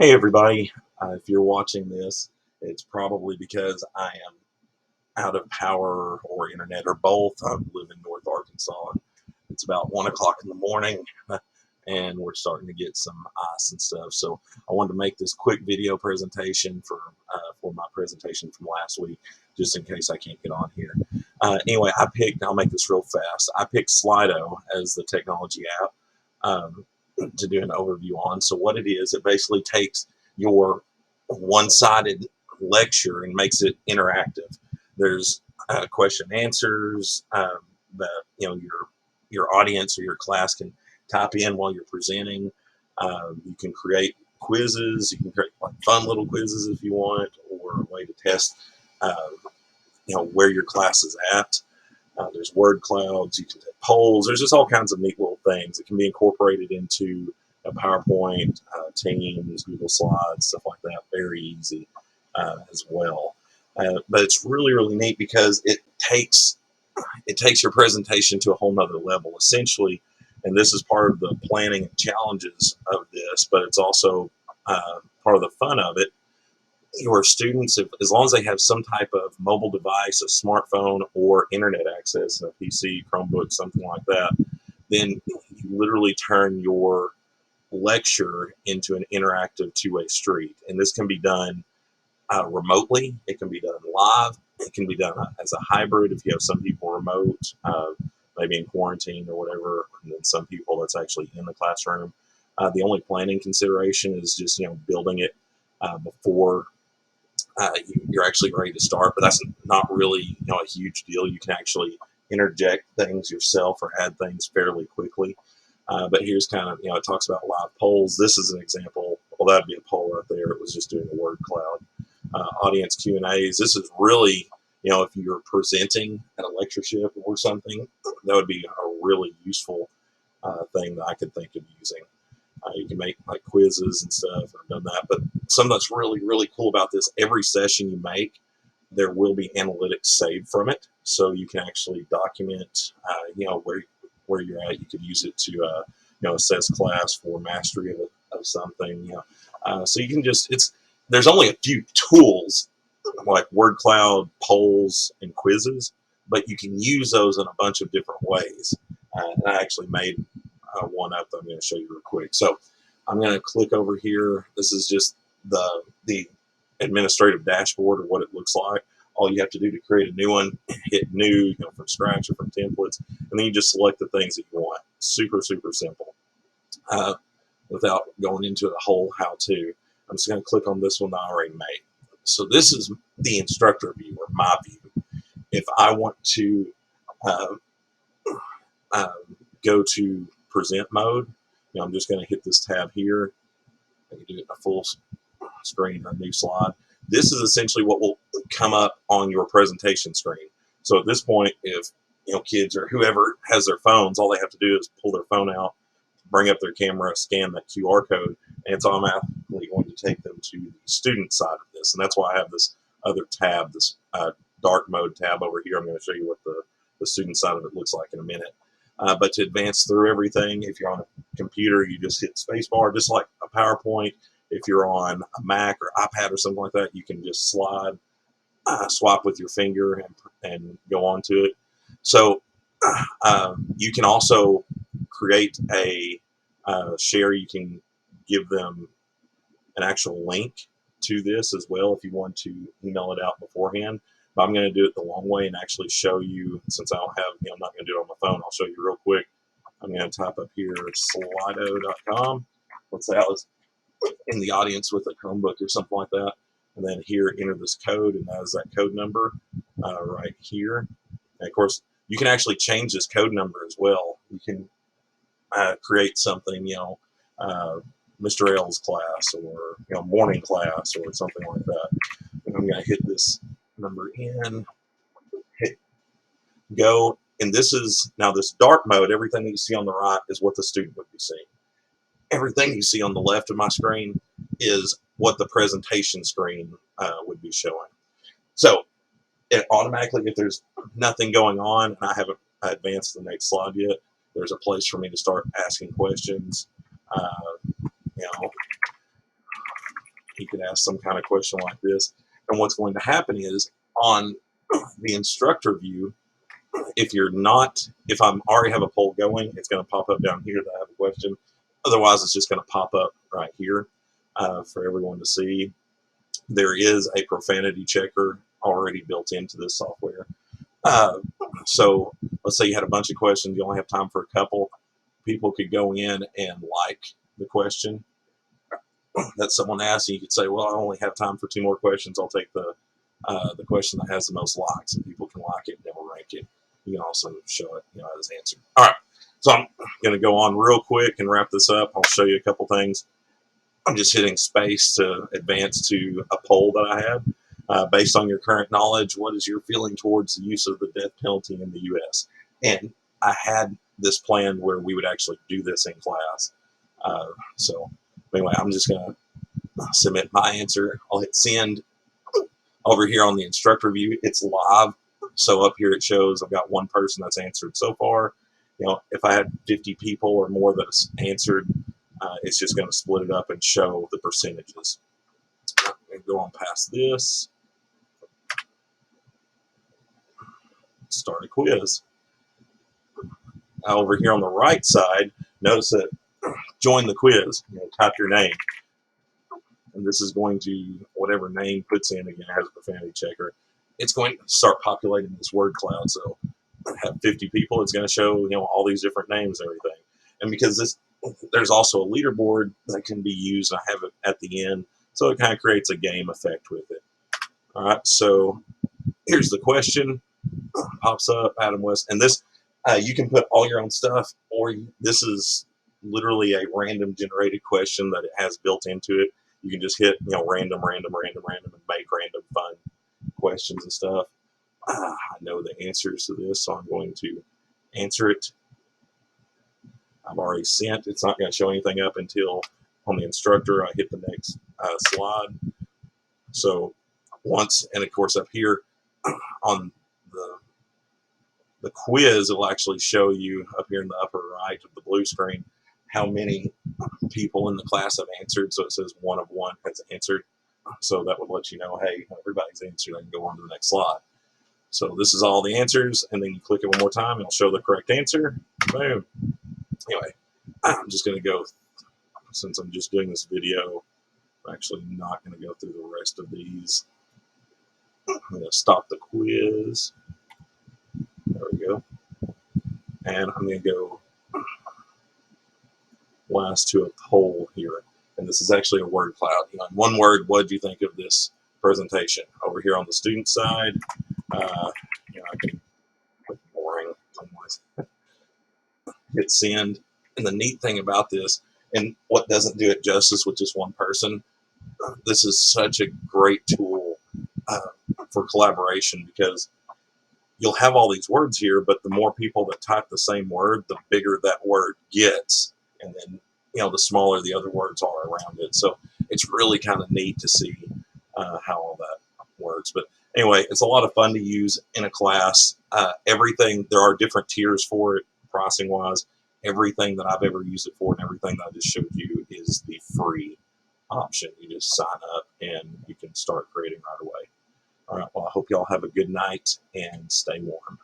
Hey everybody, if you're watching this, it's probably because I am out of power or internet or both. I live in North Arkansas. It's about 1 o'clock in the morning and we're starting to get some ice and stuff. So I wanted to make this quick video presentation for my presentation from last week, just in case I can't get on here. Anyway, I'll make this real fast. I picked Slido as the technology app. To do an overview on. So what it is, it basically takes your one-sided lecture and makes it interactive. There's question and answers that your audience or your class can type in while you're presenting. You can create quizzes. You can create like fun little quizzes if you want, or a way to test where your class is at. There's word clouds. You can take polls. There's just all kinds of neat little things that can be incorporated into a PowerPoint, Teams, Google Slides, stuff like that. Very easy as well. But it's really, really neat because it takes your presentation to a whole nother level, essentially. And this is part of the planning and challenges of this, but it's also part of the fun of it. Your students, as long as they have some type of mobile device, a smartphone, or internet access, a PC, Chromebook, something like that, then you literally turn your lecture into an interactive two-way street. And this can be done remotely. It can be done live. It can be done as a hybrid if you have some people remote, maybe in quarantine or whatever, and then some people that's actually in the classroom. The only planning consideration is just building it before you're actually ready to start, but that's not really a huge deal. You can actually interject things yourself or add things fairly quickly. But here's kind of, it talks about live polls. This is an example. Well, that'd be a poll right there. It was just doing a word cloud. Audience Q&As. This is really, if you're presenting at a lectureship or something, that would be a really useful thing that I could think of using. You can make like quizzes and stuff. I've done that. But something that's really, really cool about this, every session you make, there will be analytics saved from it. So you can actually document, where you're at. You could use it to, assess class for mastery of something. So you can there's only a few tools like word cloud, polls, and quizzes, but you can use those in a bunch of different ways. And I actually made one up that I'm going to show you real quick. So I'm going to click over here. This is just the administrative dashboard or what it looks like. All you have to do to create a new one, hit new, from scratch or from templates, and then you just select the things that you want. Super, super simple. Without going into the whole how-to, I'm just going to click on this one that I already made. So this is the instructor view, or my view. If I want to go to present mode, I'm just going to hit this tab here. I can do it in a full screen or a new slide. This is essentially what will come up on your presentation screen. So at this point, if kids or whoever has their phones, all they have to do is pull their phone out, bring up their camera, scan that QR code, and it's automatically going to take them to the student side of this. And that's why I have this other tab, this dark mode tab over here. I'm going to show you what the student side of it looks like in a minute. But to advance through everything, if you're on a computer, you just hit spacebar, just like a PowerPoint. If you're on a Mac or iPad or something like that, you can just swap with your finger and go on to it. So you can also create a share. You can give them an actual link to this as well if you want to email it out beforehand. But I'm going to do it the long way and actually show you, since I don't have, I'm not going to do it on my phone. I'll show you real quick. I'm going to type up here slido.com. Let's say I was in the audience with a Chromebook or something like that. And then here, enter this code, and that is that code number right here. And of course, you can actually change this code number as well. You can create something, Mr. L's class or, morning class or something like that. And I'm going to hit this number in, hit go. And this is, now this dark mode, everything that you see on the right is what the student would be seeing. Everything you see on the left of my screen is what the presentation screen would be showing. So it automatically, if there's nothing going on and I haven't advanced to the next slide yet, there's a place for me to start asking questions. you can ask some kind of question like this. And what's going to happen is on the instructor view, if I'm already have a poll going, it's going to pop up down here that I have a question. Otherwise, it's just going to pop up right here for everyone to see. There is a profanity checker already built into this software. Uh, so let's say you had a bunch of questions, you only have time for a couple. People could go in and like the question that someone asked, and you could say, "Well, I only have time for 2 more questions. I'll take the question that has the most likes," and people can like it and they'll rank it. You can also show it, as answered. All right, so I'm going to go on real quick and wrap this up. I'll show you a couple things. I'm just hitting space to advance to a poll that I had. Based on your current knowledge, what is your feeling towards the use of the death penalty in the U.S.? And I had this planned where we would actually do this in class. So anyway, I'm just going to submit my answer. I'll hit send. Over here on the instructor view, it's live. So up here it shows I've got one person that's answered so far. If I had 50 people or more that's answered, it's just going to split it up and show the percentages. I'm going to go on past this. Start a quiz. Over here on the right side, notice that join the quiz. Type your name. And this is going to, whatever name puts in, again, it has a profanity checker. It's going to start populating this word cloud. So I have 50 people, it's going to show, all these different names and everything. And because there's also a leaderboard that can be used, I have it at the end. So it kind of creates a game effect with it. All right, so here's the question. Pops up, Adam West. And this, you can put all your own stuff, or this is literally a random generated question that it has built into it. You can just hit, random, and make random fun questions and stuff. I know the answers to this, so I'm going to answer it. I've already sent. It's not going to show anything up until on the instructor I hit the next slide. So once, and of course up here on the quiz, it will actually show you up here in the upper right of the blue screen how many people in the class have answered. So it says 1 of 1 has answered. So that would let you know, hey, everybody's answered. I can go on to the next slide. So this is all the answers, and then you click it one more time, and it'll show the correct answer. Boom. Anyway, I'm just going to go, since I'm just doing this video, I'm actually not going to go through the rest of these. I'm going to stop the quiz. There we go. And I'm going to go last to a poll here. And this is actually a word cloud. In one word, what do you think of this presentation? Over here on the student side, I can put boring. Hit send. And the neat thing about this, and what doesn't do it justice with just one person, this is such a great tool for collaboration, because you'll have all these words here, but the more people that type the same word, the bigger that word gets. And then, the smaller the other words are around it. So it's really kind of neat to see how all that works. But anyway, it's a lot of fun to use in a class. Everything, there are different tiers for it, pricing wise. Everything that I've ever used it for and everything that I just showed you is the free option. You just sign up and you can start creating right away. All right, well, I hope y'all have a good night and stay warm.